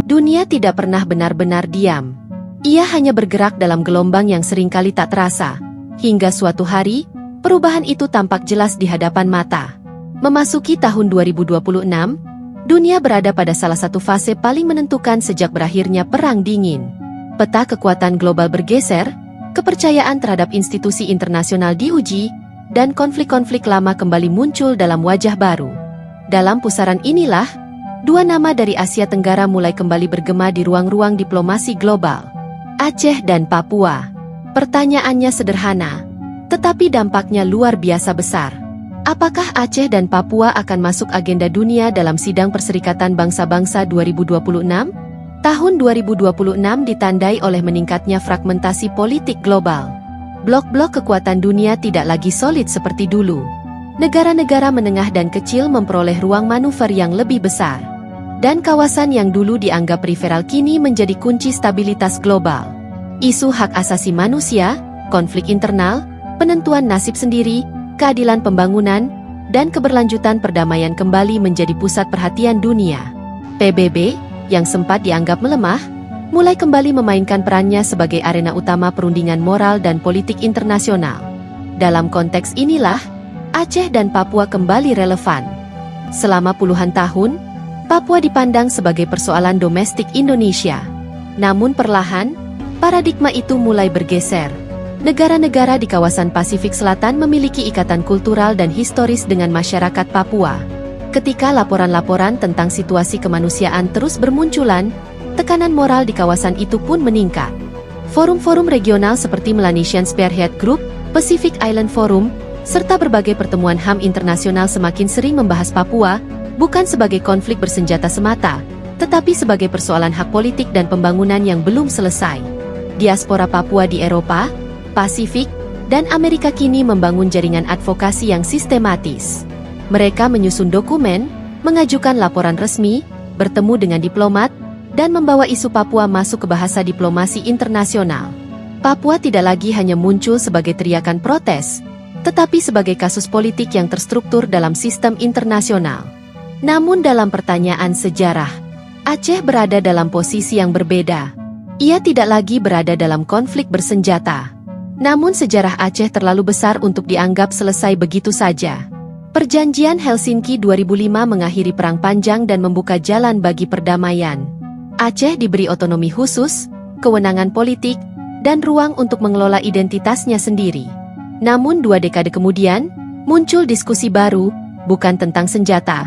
Dunia tidak pernah benar-benar diam. Ia hanya bergerak dalam gelombang yang seringkali tak terasa. Hingga suatu hari, perubahan itu tampak jelas di hadapan mata. Memasuki tahun 2026, dunia berada pada salah satu fase paling menentukan sejak berakhirnya Perang Dingin. Peta kekuatan global bergeser, kepercayaan terhadap institusi internasional diuji, dan konflik-konflik lama kembali muncul dalam wajah baru. Dalam pusaran inilah, dua nama dari Asia Tenggara mulai kembali bergema di ruang-ruang diplomasi global. Aceh dan Papua. Pertanyaannya sederhana, tetapi dampaknya luar biasa besar. Apakah Aceh dan Papua akan masuk agenda dunia dalam Sidang Perserikatan Bangsa-Bangsa 2026? Tahun 2026 ditandai oleh meningkatnya fragmentasi politik global. Blok-blok kekuatan dunia tidak lagi solid seperti dulu. Negara-negara menengah dan kecil memperoleh ruang manuver yang lebih besar. Dan kawasan yang dulu dianggap periferal kini menjadi kunci stabilitas global. Isu hak asasi manusia, konflik internal, penentuan nasib sendiri, keadilan pembangunan, dan keberlanjutan perdamaian kembali menjadi pusat perhatian dunia. PBB, yang sempat dianggap melemah, mulai kembali memainkan perannya sebagai arena utama perundingan moral dan politik internasional. Dalam konteks inilah, Aceh dan Papua kembali relevan. Selama puluhan tahun, Papua dipandang sebagai persoalan domestik Indonesia. Namun perlahan, paradigma itu mulai bergeser. Negara-negara di kawasan Pasifik Selatan memiliki ikatan kultural dan historis dengan masyarakat Papua. Ketika laporan-laporan tentang situasi kemanusiaan terus bermunculan, tekanan moral di kawasan itu pun meningkat. Forum-forum regional seperti Melanesian Spearhead Group, Pacific Island Forum, serta berbagai pertemuan HAM internasional semakin sering membahas Papua, bukan sebagai konflik bersenjata semata, tetapi sebagai persoalan hak politik dan pembangunan yang belum selesai. Diaspora Papua di Eropa, Pasifik, dan Amerika kini membangun jaringan advokasi yang sistematis. Mereka menyusun dokumen, mengajukan laporan resmi, bertemu dengan diplomat, dan membawa isu Papua masuk ke bahasa diplomasi internasional. Papua tidak lagi hanya muncul sebagai teriakan protes, tetapi sebagai kasus politik yang terstruktur dalam sistem internasional. Namun dalam pertanyaan sejarah, Aceh berada dalam posisi yang berbeda. Ia tidak lagi berada dalam konflik bersenjata. Namun sejarah Aceh terlalu besar untuk dianggap selesai begitu saja. Perjanjian Helsinki 2005 mengakhiri perang panjang dan membuka jalan bagi perdamaian. Aceh diberi otonomi khusus, kewenangan politik, dan ruang untuk mengelola identitasnya sendiri. Namun 2 dekade kemudian, muncul diskusi baru, bukan tentang senjata,